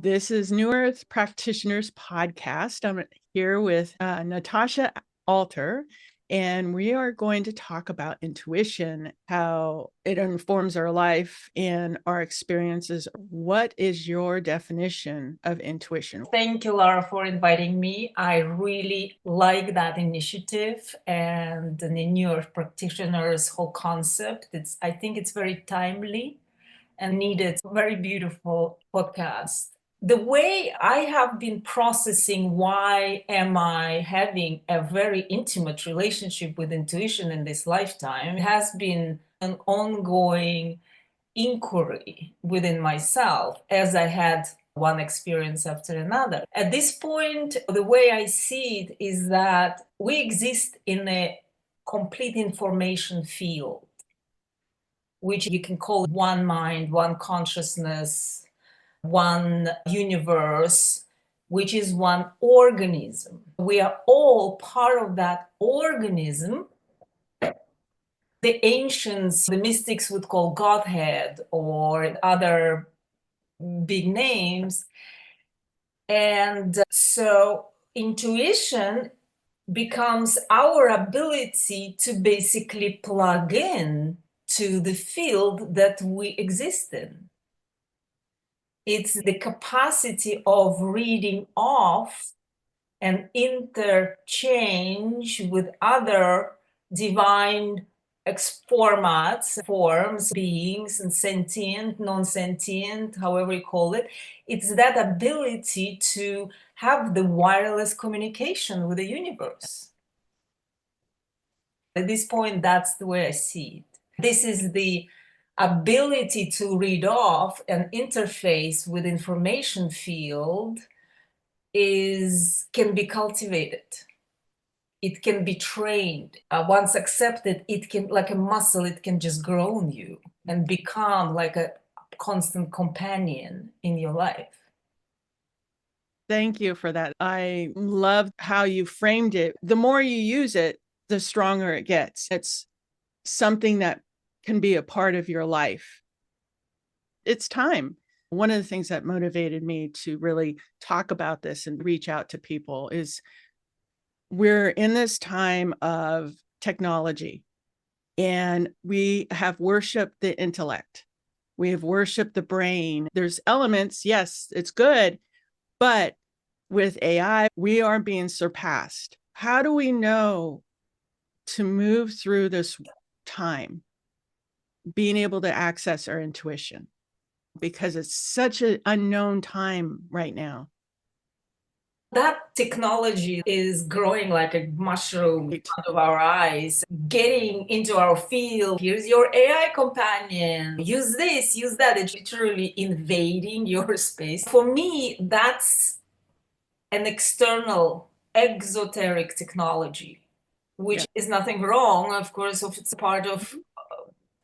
This is New Earth Practitioners Podcast. I'm here with Natasha Alter, and we are going to talk about intuition, how it informs our life and our experiences. What is your definition of intuition? Thank you, Laura, for inviting me. I really like that initiative and the New Earth Practitioners whole concept. I think it's very timely and needed. Very beautiful podcast. The way I have been processing why am I having a very intimate relationship with intuition in this lifetime has been an ongoing inquiry within myself as I had one experience after another. At this point, the way I see it is that we exist in a complete information field, which you can call one mind, one consciousness, one universe, which is one organism. We are all part of that organism. The ancients, the mystics would call Godhead or other big names. And so intuition becomes our ability to basically plug in to the field that we exist in. It's the capacity of reading off and interchange with other divine formats, forms, beings, and sentient, non-sentient, however you call it. It's that ability to have the wireless communication with the universe. At this point, that's the way I see it. This is the ability to read off and interface with information field can be cultivated. It can be trained. Once accepted, it can, like a muscle, it can just grow on you and become like a constant companion in your life. Thank you for that. I love how you framed it. The more you use it, the stronger it gets. It's something that can be a part of your life. It's time. One of the things that motivated me to really talk about this and reach out to people is we're in this time of technology, and we have worshiped the intellect. We have worshiped the brain. There's elements, yes, it's good, but with AI, we are being surpassed. How do we know to move through this time, being able to access our intuition? Because it's such an unknown time right now. That technology is growing like a mushroom in front of our eyes, getting into our field. Here's your AI companion. Use this, use that. It's literally invading your space. For me, that's an external, exoteric technology, which is nothing wrong, of course, if it's part of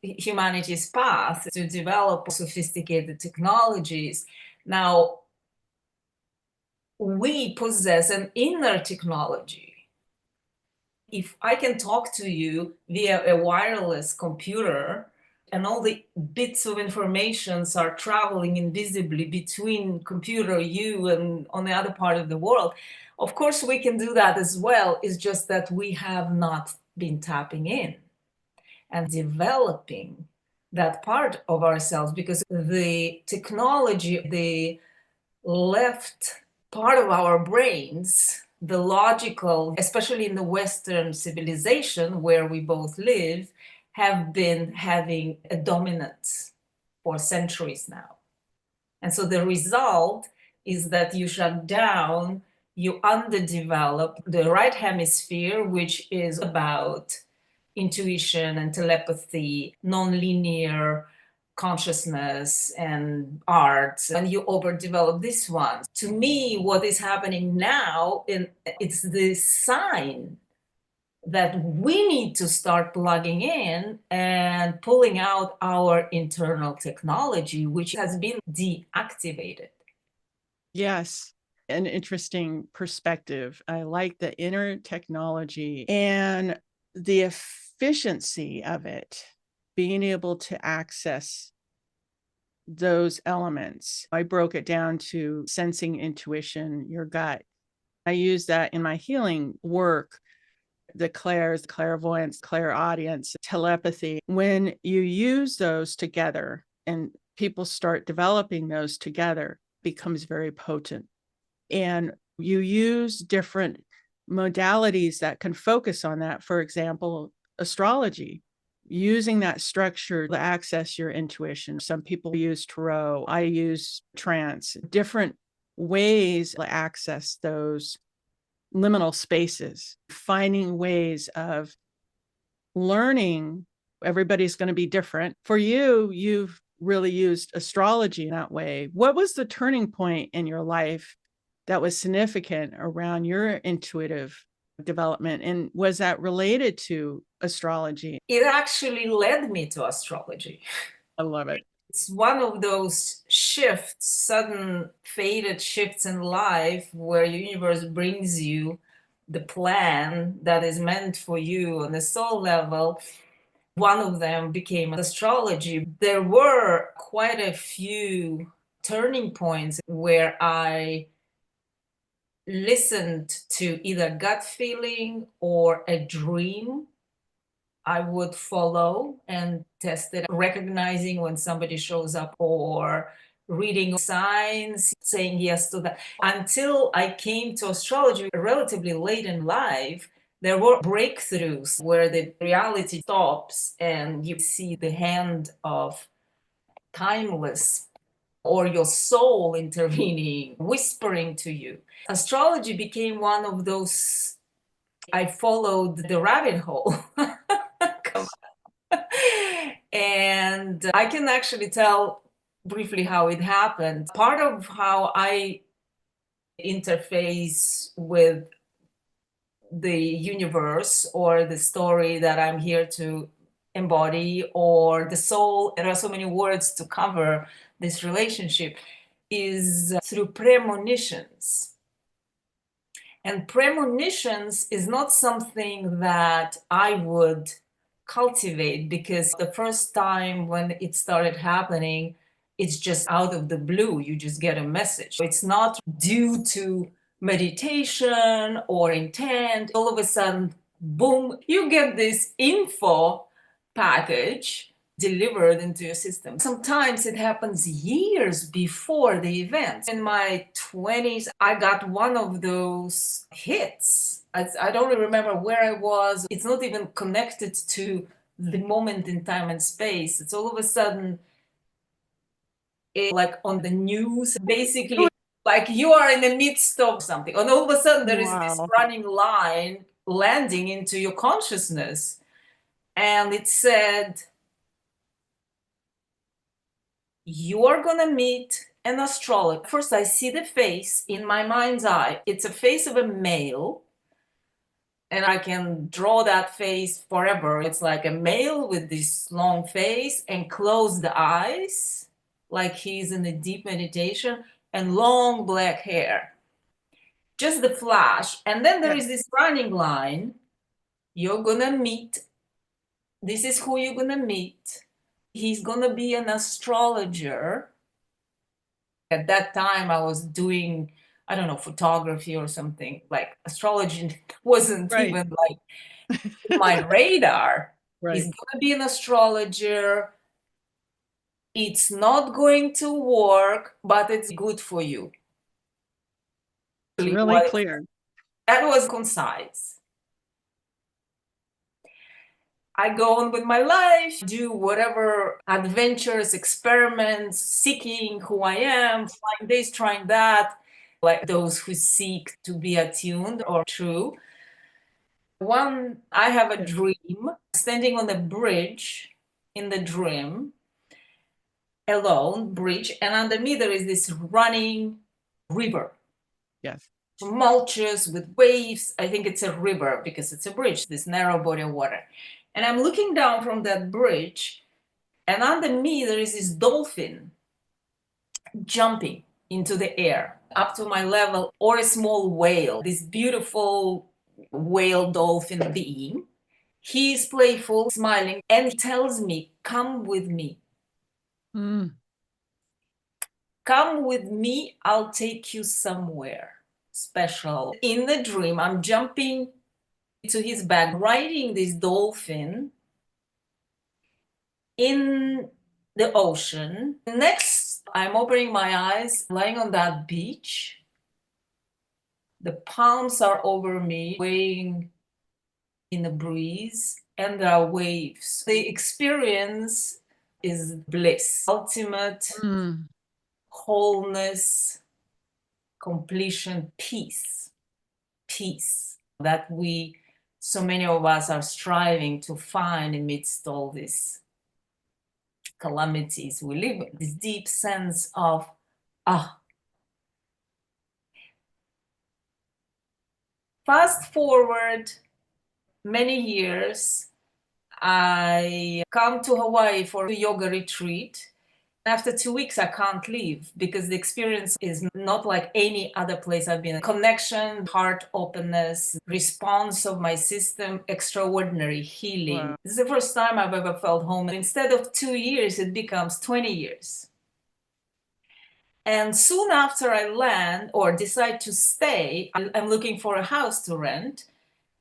humanity's path to develop sophisticated technologies. Now, we possess an inner technology. If I can talk to you via a wireless computer and all the bits of information are traveling invisibly between computer, you, and on the other part of the world, of course we can do that as well. It's just that we have not been tapping in and developing that part of ourselves, because the technology, the left part of our brains, the logical, especially in the Western civilization where we both live, have been having a dominance for centuries now. And so the result is that you shut down, you underdevelop the right hemisphere, which is about intuition and telepathy, nonlinear consciousness and arts, and you overdevelop this one. To me, what is happening now, it's the sign that we need to start plugging in and pulling out our internal technology, which has been deactivated. Yes, an interesting perspective. I like the inner technology and the efficiency of it, being able to access those elements. I broke it down to sensing, intuition, your gut. I use that in my healing work, the clairs, clairvoyance, clairaudience, telepathy. When you use those together and people start developing those together, becomes very potent. And you use different modalities that can focus on that. For example, astrology, using that structure to access your intuition. Some people use tarot. I use trance, different ways to access those liminal spaces, finding ways of learning. Everybody's going to be different. For you, you've really used astrology in that way. What was the turning point in your life that was significant around your intuitive development? And was that related to astrology? It actually led me to astrology. I love it. It's one of those shifts, sudden fated shifts in life where your universe brings you the plan that is meant for you on a soul level. One of them became astrology. There were quite a few turning points where I listened to either gut feeling or a dream I would follow and test it, recognizing when somebody shows up or reading signs, saying yes to that. Until I came to astrology relatively late in life, there were breakthroughs where the reality stops and you see the hand of timeless or your soul intervening, whispering to you. Astrology became one of those. I followed the rabbit hole. And I can actually tell briefly how it happened. Part of how I interface with the universe or the story that I'm here to embody or the soul, there are so many words to cover this relationship, is through premonitions. And premonitions is not something that I would cultivate because the first time when it started happening, it's just out of the blue. You just get a message. It's not due to meditation or intent. All of a sudden, boom, you get this info package delivered into your system. Sometimes it happens years before the event. In my 20s, I got one of those hits. I don't really remember where I was. It's not even connected to the moment in time and space. It's all of a sudden like on the news, basically, like you are in the midst of something. And all of a sudden there is this Wow. running line landing into your consciousness. And it said, you are gonna meet an astrologer. First, I see the face in my mind's eye. It's a face of a male, and I can draw that face forever. It's like a male with this long face and closed eyes, like he's in a deep meditation, and long black hair. Just the flash. And then there is this running line. You're gonna meet. This is who you're gonna meet. He's gonna be an astrologer. At that time, I was doing, I don't know, photography or something. Like astrology wasn't Right. even like my radar. Right. He's going to be an astrologer. It's not going to work, but it's good for you. It's really clear. That was concise. I go on with my life, do whatever adventures, experiments, seeking who I am, trying this, trying that, like those who seek to be attuned or true. I have a dream, standing on a bridge in the dream, alone, bridge, and under me there is this running river. Yes. Tumultuous with waves. I think it's a river because it's a bridge, this narrow body of water. And I'm looking down from that bridge, and under me there is this dolphin jumping into the air up to my level, or a small whale, this beautiful whale dolphin being. He's playful, smiling, and he tells me, come with me. Mm. Come with me, I'll take you somewhere special. In the dream, I'm jumping to his back, riding this dolphin in the ocean. Next, I'm opening my eyes, lying on that beach. The palms are over me, swaying in the breeze, and there are waves. The experience is bliss, ultimate wholeness, completion, peace, peace that so many of us are striving to find amidst all these calamities we live with. This deep sense of, ah. Fast forward many years, I come to Hawaii for a yoga retreat. After 2 weeks, I can't leave because the experience is not like any other place I've been. Connection, heart openness, response of my system, extraordinary healing. Wow. This is the first time I've ever felt home. Instead of 2 years, it becomes 20 years. And soon after I land or decide to stay, I'm looking for a house to rent.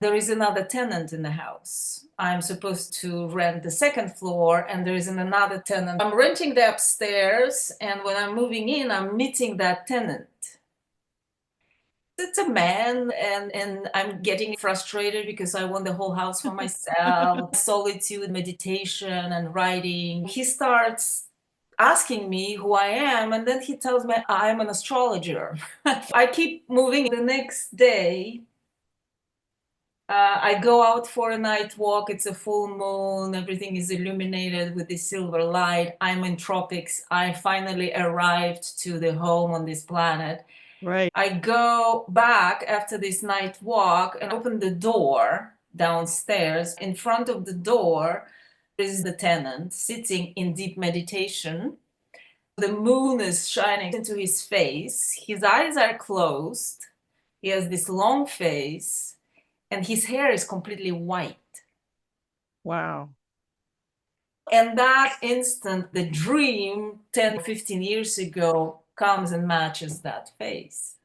There is another tenant in the house. I'm supposed to rent the second floor, and there is another tenant. I'm renting the upstairs, and when I'm moving in, I'm meeting that tenant. It's a man, and I'm getting frustrated because I want the whole house for myself. Solitude, meditation, and writing. He starts asking me who I am, and then he tells me I'm an astrologer. I keep moving. The next day, I go out for a night walk. It's a full moon. Everything is illuminated with this silver light. I'm in tropics. I finally arrived to the home on this planet. Right. I go back after this night walk and open the door downstairs. In front of the door is the tenant sitting in deep meditation. The moon is shining into his face. His eyes are closed. He has this long face, and his hair is completely white. Wow. And that instant, the dream 10, 15 years ago comes and matches that face.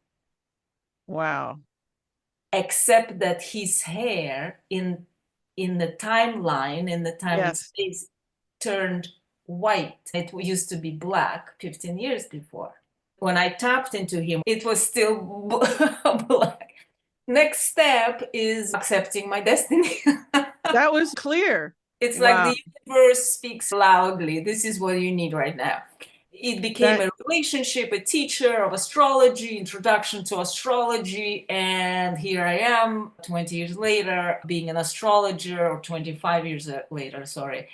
Wow. Except that his hair in the timeline, in the time and Yes. space, turned white. It used to be black 15 years before. When I tapped into him, it was still black. Next step is accepting my destiny. That was clear. It's like Wow. the universe speaks loudly. This is what you need right now. It became That a relationship, a teacher of astrology, introduction to astrology, and here I am 20 years later being an astrologer, or 25 years later, sorry,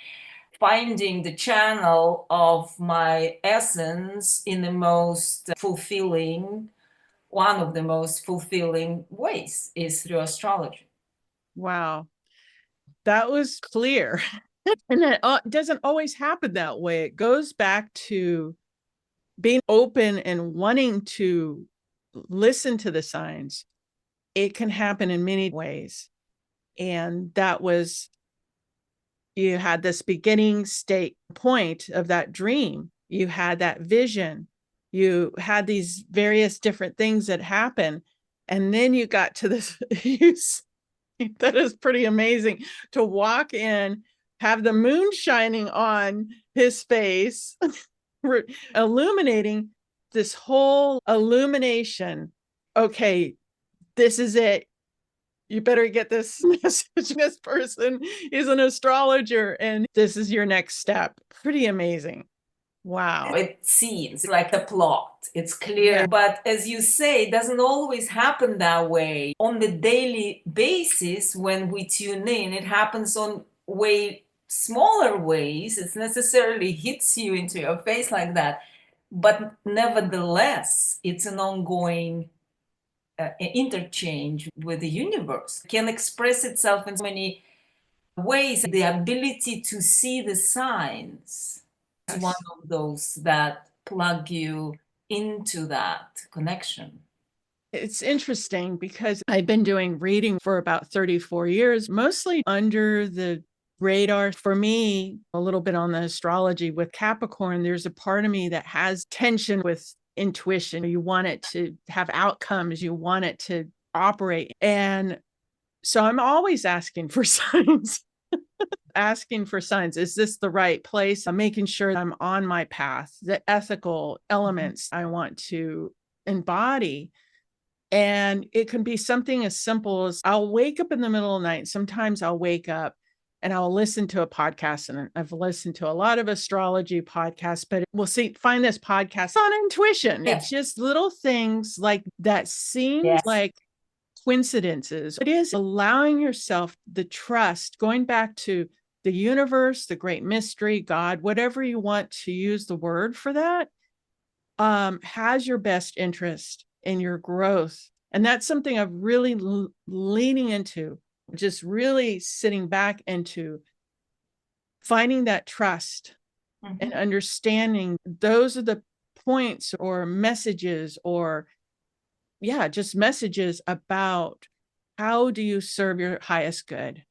finding the channel of my essence in the most fulfilling, one of the most fulfilling ways is through astrology. wow. That was clear. And it doesn't always happen that way. It goes back to being open and wanting to listen to the signs. It can happen in many ways. And that was, you had this beginning state point of that dream. You had that vision. You had these various different things that happen. And then you got to this, that is pretty amazing, to walk in, have the moon shining on his face, illuminating this whole illumination. Okay, this is it. You better get this message. This person is an astrologer, and this is your next step. Pretty amazing. Wow. It seems like a plot. It's clear. Yeah. But as you say, it doesn't always happen that way. On the daily basis, when we tune in, it happens on way smaller ways. It necessarily hits you into your face like that. But nevertheless, it's an ongoing interchange with the universe. It can express itself in so many ways. The ability to see the signs is one of those that plug you into that connection. It's interesting because I've been doing reading for about 34 years, mostly under the radar. For me, a little bit on the astrology with Capricorn, there's a part of me that has tension with intuition. You want it to have outcomes, you want it to operate. And so I'm always asking for signs. Asking for signs. Is this the right place? I'm making sure I'm on my path, the ethical elements I want to embody. And it can be something as simple as I'll wake up in the middle of the night. Sometimes I'll wake up and I'll listen to a podcast. And I've listened to a lot of astrology podcasts, but we'll find this podcast on intuition. Yeah. It's just little things like that seem like coincidences. It is allowing yourself the trust, going back to the universe, the great mystery, God, whatever you want to use the word for that, has your best interest in your growth. And that's something I've really leaning into, just really sitting back into finding that trust and understanding those are the points or messages or just messages about how do you serve your highest good?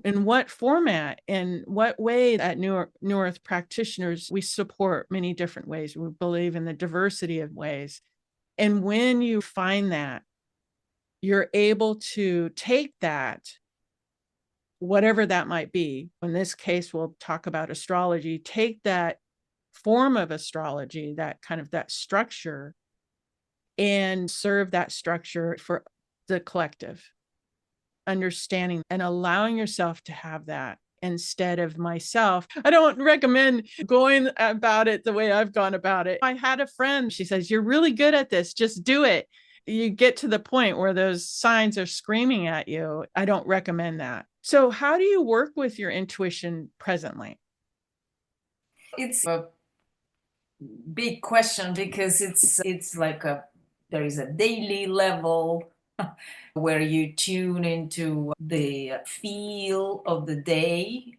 In what format, in what way at New Earth practitioners, we support many different ways. We believe in the diversity of ways. And when you find that, you're able to take that, whatever that might be. In this case, we'll talk about astrology, take that form of astrology, that kind of that structure, and serve that structure for the collective, understanding and allowing yourself to have that instead of myself. I don't recommend going about it the way I've gone about it. I had a friend, she says, you're really good at this, just do it. You get to the point where those signs are screaming at you. I don't recommend that. So how do you work with your intuition presently? It's a big question because it's like there is a daily level where you tune into the feel of the day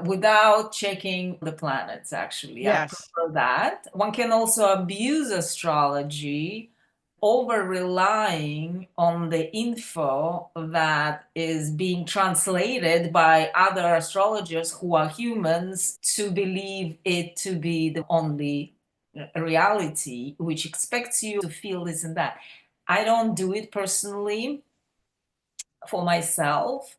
without checking the planets, actually. Yes. I prefer that. One can also abuse astrology over relying on the info that is being translated by other astrologers who are humans to believe it to be the only reality, which expects you to feel this and that. I don't do it personally for myself.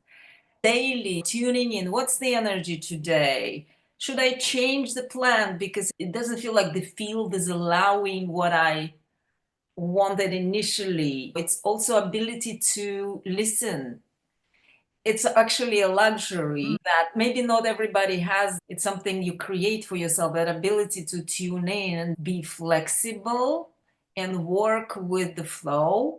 Daily tuning in, what's the energy today? Should I change the plan because it doesn't feel like the field is allowing what I wanted initially? It's also ability to listen. It's actually a luxury that maybe not everybody has. It's something you create for yourself, that ability to tune in and be flexible and work with the flow.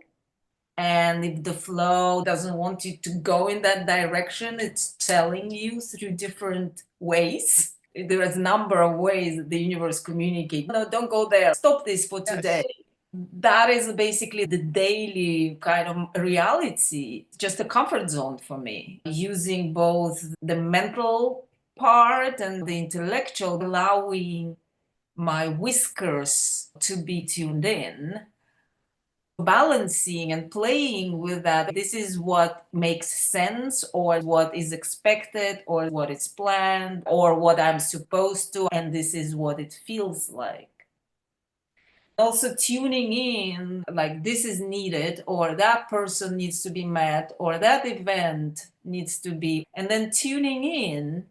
And if the flow doesn't want you to go in that direction, it's telling you through different ways. There is a number of ways that the universe communicates. No, don't go there. Stop this for today. That is basically the daily kind of reality, just a comfort zone for me. Using both the mental part and the intellectual, allowing my whiskers to be tuned in, balancing and playing with that. This is what makes sense, or what is expected, or what is planned, or what I'm supposed to, and this is what it feels like. Also tuning in, like this is needed, or that person needs to be met, or that event needs to be, and then tuning in,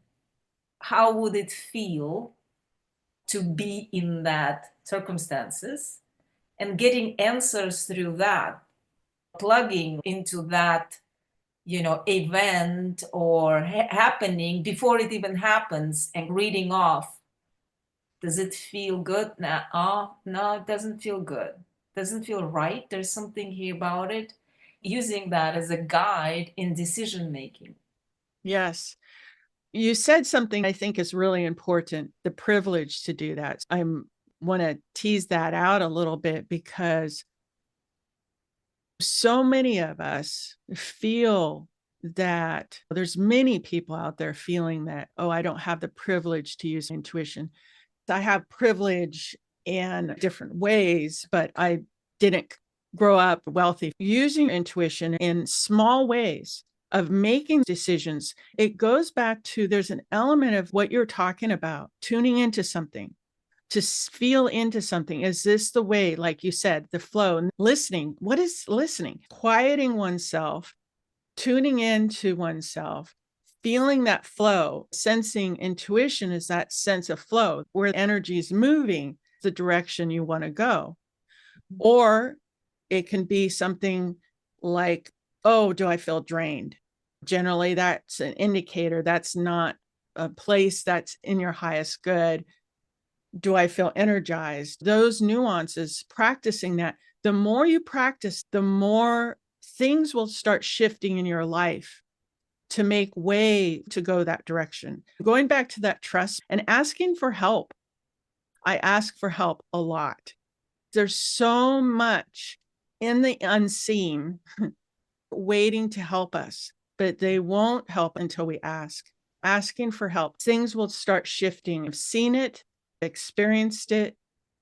how would it feel to be in that circumstances, and getting answers through that, plugging into that, event or happening before it even happens, and reading off, does it feel good? No, it doesn't feel good. Doesn't feel right. There's something here about it. Using that as a guide in decision making. Yes. You said something I think is really important, the privilege to do that. I want to tease that out a little bit because so many of us feel that there's many people out there feeling that, oh, I don't have the privilege to use intuition. I have privilege in different ways, but I didn't grow up wealthy. Using intuition in small ways of making decisions. It goes back to, there's an element of what you're talking about, tuning into something, to feel into something. Is this the way, like you said, the flow, and listening? What is listening? Quieting oneself, tuning into oneself, feeling that flow. Sensing, intuition is that sense of flow where energy is moving the direction you want to go. Or it can be something like, oh, do I feel drained? Generally, that's an indicator. That's not a place that's in your highest good. Do I feel energized? Those nuances, practicing that. The more you practice, the more things will start shifting in your life to make way to go that direction. Going back to that trust and asking for help. I ask for help a lot. There's so much in the unseen waiting to help us, but they won't help until we ask. Asking for help, things will start shifting. I've seen it, experienced it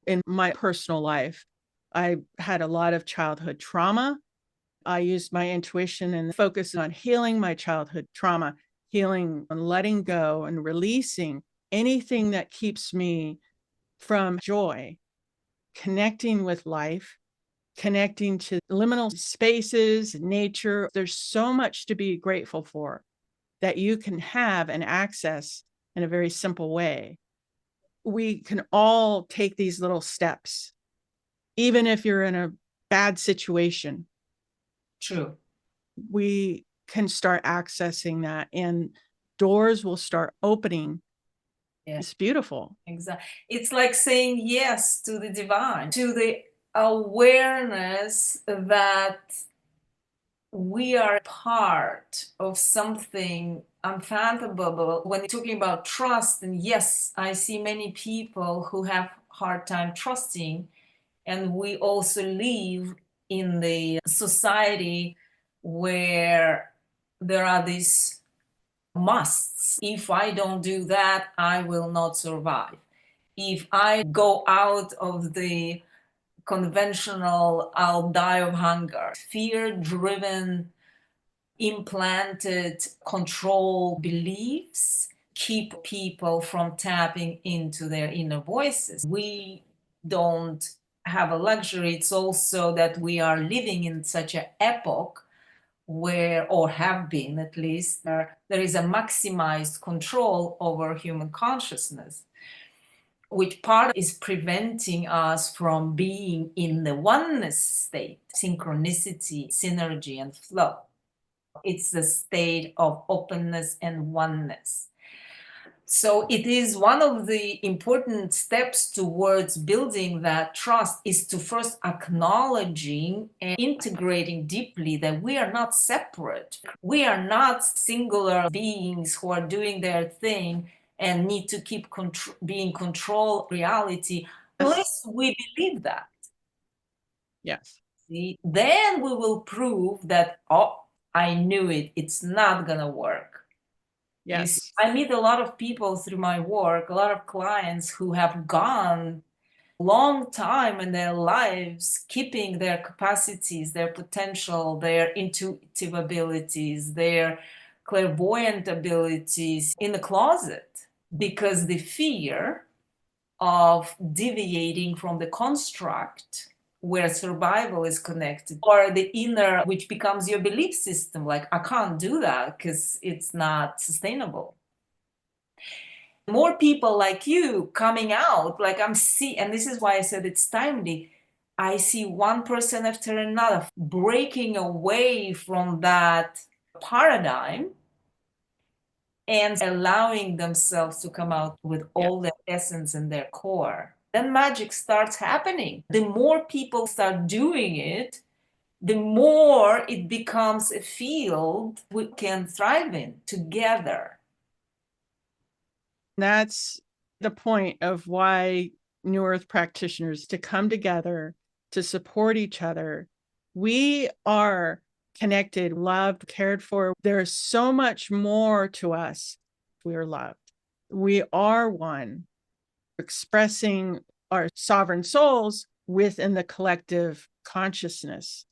in my personal life. I had a lot of childhood trauma. I used my intuition and focused on healing my childhood trauma, healing and letting go and releasing anything that keeps me from joy, connecting with life, connecting to liminal spaces, nature. There's so much to be grateful for that you can have and access in a very simple way. We can all take these little steps, even if you're in a bad situation. True. We can start accessing that and doors will start opening. Yeah. It's beautiful. Exactly. It's like saying yes to the divine, to the awareness that we are part of something unfathomable. When talking about trust, and yes, I see many people who have hard time trusting, and we also live in the society where there are these musts. If I don't do that, I will not survive. If I go out of the conventional, I'll die of hunger. Fear-driven, implanted control beliefs keep people from tapping into their inner voices. We don't have a luxury. It's also that we are living in such an epoch where, or have been at least, there is a maximized control over human consciousness, which part is preventing us from being in the oneness state, synchronicity, synergy, and flow. It's the state of openness and oneness. So it is one of the important steps towards building that trust is to first acknowledging and integrating deeply that we are not separate. We are not singular beings who are doing their thing and need to keep being control reality, unless we believe that. Yes. See, then we will prove that, oh, I knew it, it's not gonna work. You see, Yes. I meet a lot of people through my work, a lot of clients who have gone long time in their lives keeping their capacities, their potential, their intuitive abilities, their clairvoyant abilities in the closet because the fear of deviating from the construct where survival is connected, or the inner, which becomes your belief system, like I can't do that because it's not sustainable. More people like you coming out, like I'm seeing, and this is why I said it's timely. I see one person after another breaking away from that paradigm and allowing themselves to come out with Yeah. all their essence and their core. Then magic starts happening. The more people start doing it, the more it becomes a field we can thrive in together. That's the point of why New Earth practitioners to come together to support each other. We are connected, loved, cared for. There's so much more to us. We are loved. We are one, expressing our sovereign souls within the collective consciousness.